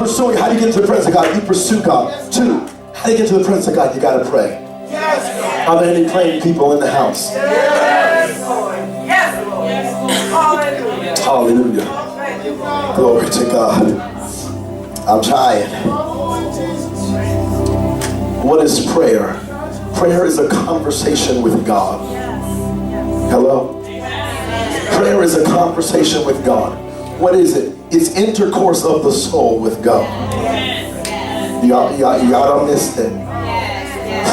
pursuing. How do you get into the presence of God? You pursue God. 2, how do you get to the presence of God? You got to pray. Yes. Are there any praying people in the house? Yes, Lord. Yes, Lord. Yes. Hallelujah. Hallelujah. Glory to God. I'm tired. What is prayer? Prayer is a conversation with God. Hello? Prayer is a conversation with God. What is it? It's intercourse of the soul with God. Y'all don't miss it.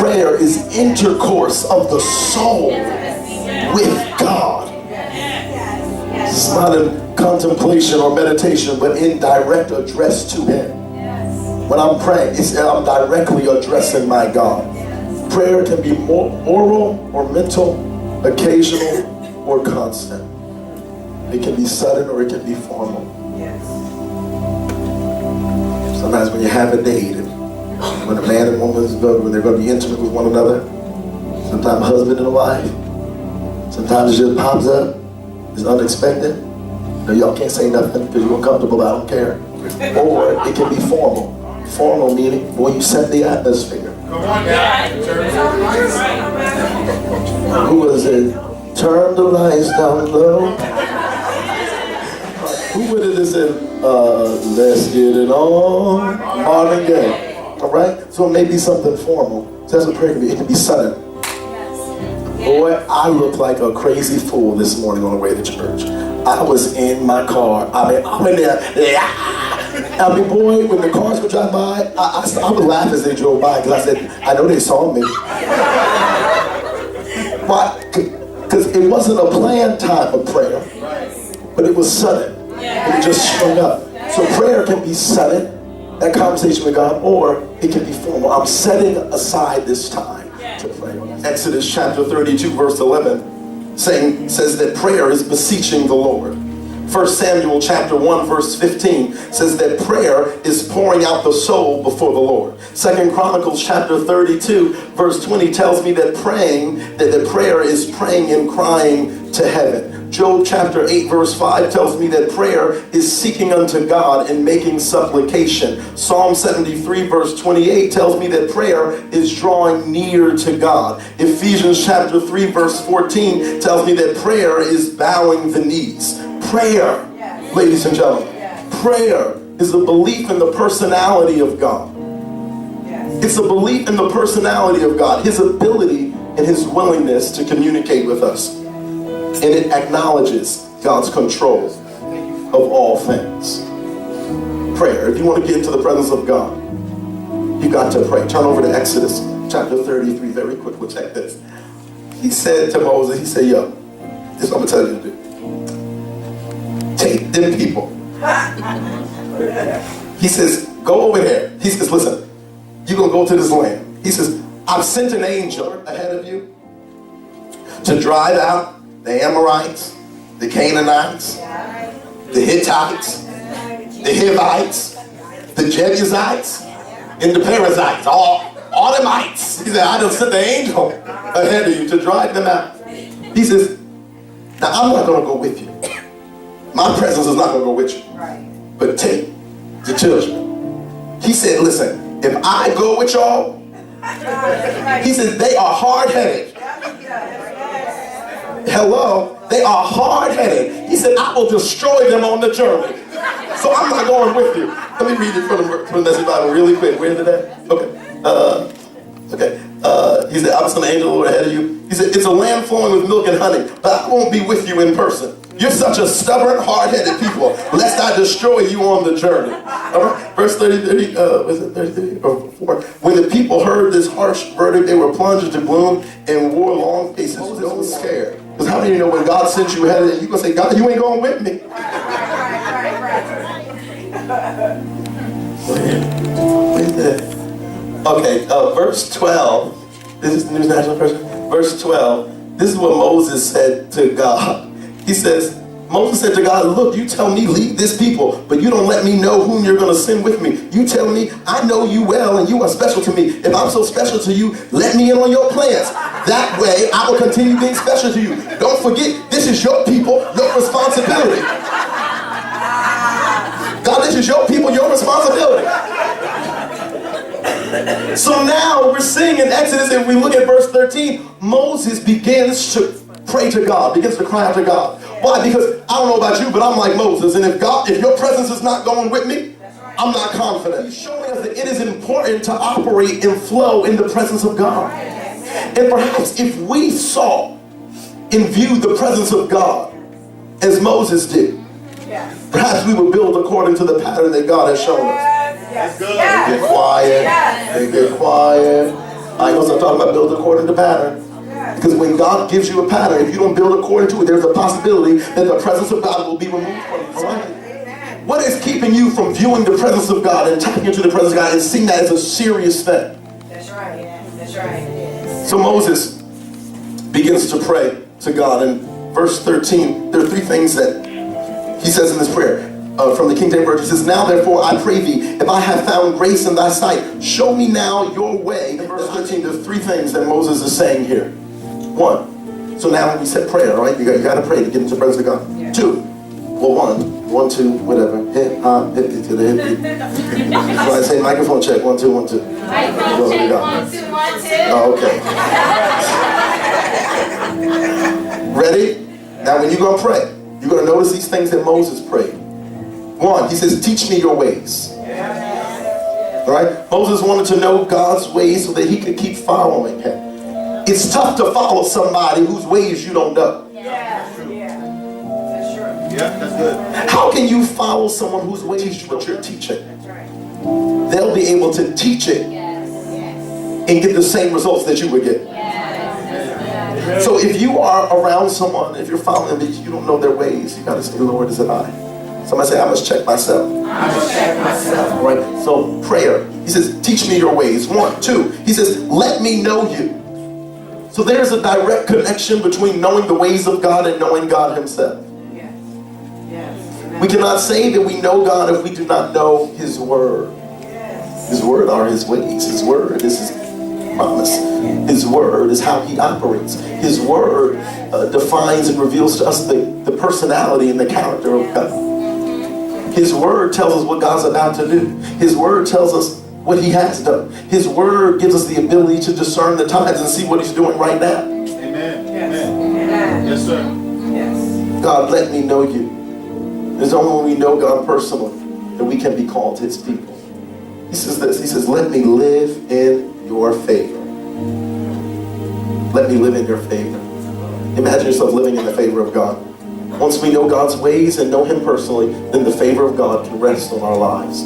Prayer is intercourse of the soul with God. It's not in contemplation or meditation, but in direct address to Him. When I'm praying, I'm directly addressing my God. Prayer can be oral or mental, occasional or constant. It can be sudden or it can be formal. Sometimes when you have a date, when a man and woman when they're going to be intimate with one another, sometimes husband and wife, sometimes it just pops up, it's unexpected. No, y'all can't say nothing because you're uncomfortable, I don't care. Or it can be formal. Formal meaning, boy, you set the atmosphere. Come on down. Who was it? Turn the lights down low. Who would have said, let's get it on? Marvin Gaye. All right? So it may be something formal. So that's what prayer can be. It can be sudden. Boy, I looked like a crazy fool this morning on the way to church. I was in my car. I'm in there. Boy, when the cars would drive by, I would laugh as they drove by because I said, I know they saw me. Why? Because it wasn't a planned time of prayer, but it was sudden. It just sprung up. So prayer can be sudden, that conversation with God, or it can be formal. I'm setting aside this time to pray. Exodus chapter 32, verse 11 says that prayer is beseeching the Lord. 1 Samuel chapter 1 verse 15 says that prayer is pouring out the soul before the Lord. 2 Chronicles chapter 32 verse 20 tells me that that prayer is praying and crying to heaven. Job chapter 8 verse 5 tells me that prayer is seeking unto God and making supplication. Psalm 73 verse 28 tells me that prayer is drawing near to God. Ephesians chapter 3 verse 14 tells me that prayer is bowing the knees. Prayer, ladies and gentlemen, prayer is a belief in the personality of God. It's a belief in the personality of God, His ability and His willingness to communicate with us. And it acknowledges God's control of all things. Prayer, if you want to get into the presence of God, you got to pray. Turn over to Exodus chapter 33 very quickly. Check this. He said to Moses, he said, yo, this is what I'm going to tell you to do. Take them people. He says, go over there. He says, listen, you're going to go to this land. He says, I've sent an angel ahead of you to drive out the Amorites, the Canaanites, the Hittites, the Hivites, the Jebusites, and the Perizzites, all the mites. He said, I just sent the angel ahead of you to drive them out. He says, now I'm not going to go with you. My presence is not going to go with you. But take the children. He said, listen, if I go with y'all, he said, they are hard-headed. Hello? They are hard-headed. He said, I will destroy them on the journey. So I'm not going with you. Let me read it from the Message Bible really quick. Where is it at? Okay. He said, I'm sending an angel ahead of you. He said, it's a land flowing with milk and honey, but I won't be with you in person. You're such a stubborn, hard-headed people, lest I destroy you on the journey. All right? Verse 33, was it 33 or 4? When the people heard this harsh verdict, they were plunged into gloom and wore long faces. Moses was scared. Because how many of you know when God sent you ahead of you, you're going to say, God, you ain't going with me. Okay, verse 12. This is the New National Version. Verse 12. This is what Moses said to God. He says, Moses said to God, look, you tell me lead this people, but you don't let me know whom you're going to send with me. You tell me I know you well and you are special to me. If I'm so special to you, let me in on your plans. That way I will continue being special to you. Don't forget, this is your people, your responsibility. God, this is your people, your responsibility. So now we're seeing in Exodus, if we look at verse 13, Moses begins to pray to God, begins to cry out to God. Why? Because I don't know about you, but I'm like Moses, and if your presence is not going with me, I'm not confident. He's showing us that it is important to operate and flow in the presence of God. And perhaps if we saw and viewed the presence of God as Moses did, perhaps we would build according to the pattern that God has shown us. They get quiet. They get quiet. I know I'm talking about build according to pattern. Because when God gives you a pattern, if you don't build according to it, there's a possibility that the presence of God will be removed from you. Right? What is keeping you from viewing the presence of God and tapping into the presence of God and seeing that as a serious thing? That's right. That's right. So Moses begins to pray to God. In verse 13, there are three things that he says in this prayer. From the King James Version, he says, now therefore I pray thee, if I have found grace in thy sight, show me now your way. In verse 13, there are three things that Moses is saying here. One, so now we said prayer, right? You got to pray to get into the presence of God. Yeah. Two, well, one, two, whatever. Hip hop, hip to the hip. So I say microphone check, 1 2 1 2. Microphone check, 1 2 1 2. Oh, okay. Ready? Now when you're going to pray, you're going to notice these things that Moses prayed. One, he says, teach me your ways. All right? Moses wanted to know God's ways so that he could keep following him. It's tough to follow somebody whose ways you don't know. That's true. Yeah, that's good. How can you follow someone whose ways what you're teaching? That's right. They'll be able to teach it and get the same results that you would get. So if you are around someone, if you're following them, you don't know their ways, you got to say, Lord, is it I? Somebody say, I must check myself. I must check myself. All right, so prayer. He says, teach me your ways. 1 2, he says, let me know you. So there's a direct connection between knowing the ways of God and knowing God himself. We cannot say that we know God if we do not know his word. His word are his ways. His word is his promise. His word is how he operates. His word defines and reveals to us the personality and the character of God. His word tells us what God's about to do. His word tells us what he has done. His word gives us the ability to discern the times and see what he's doing right now. Amen. Amen. Yes, sir. Yes. God, let me know you. There's only when we know God personally that we can be called his people. He says this. He says, let me live in your favor. Let me live in your favor. Imagine yourself living in the favor of God. Once we know God's ways and know him personally, then the favor of God can rest on our lives.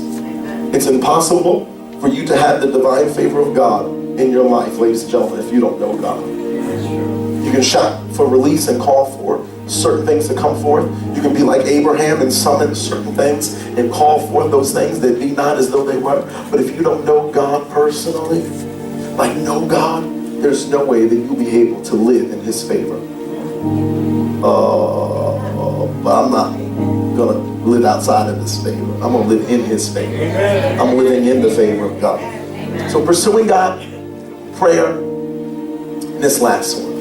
It's impossible for you to have the divine favor of God in your life, ladies and gentlemen, if you don't know God. You can shout for release and call for certain things to come forth. You can be like Abraham and summon certain things and call forth those things that be not as though they were. But if you don't know God personally, like know God, there's no way that you'll be able to live in his favor. But I'm not going to live outside of his favor. I'm going to live in his favor. I'm living in the favor of God. So pursuing God, prayer, and this last one.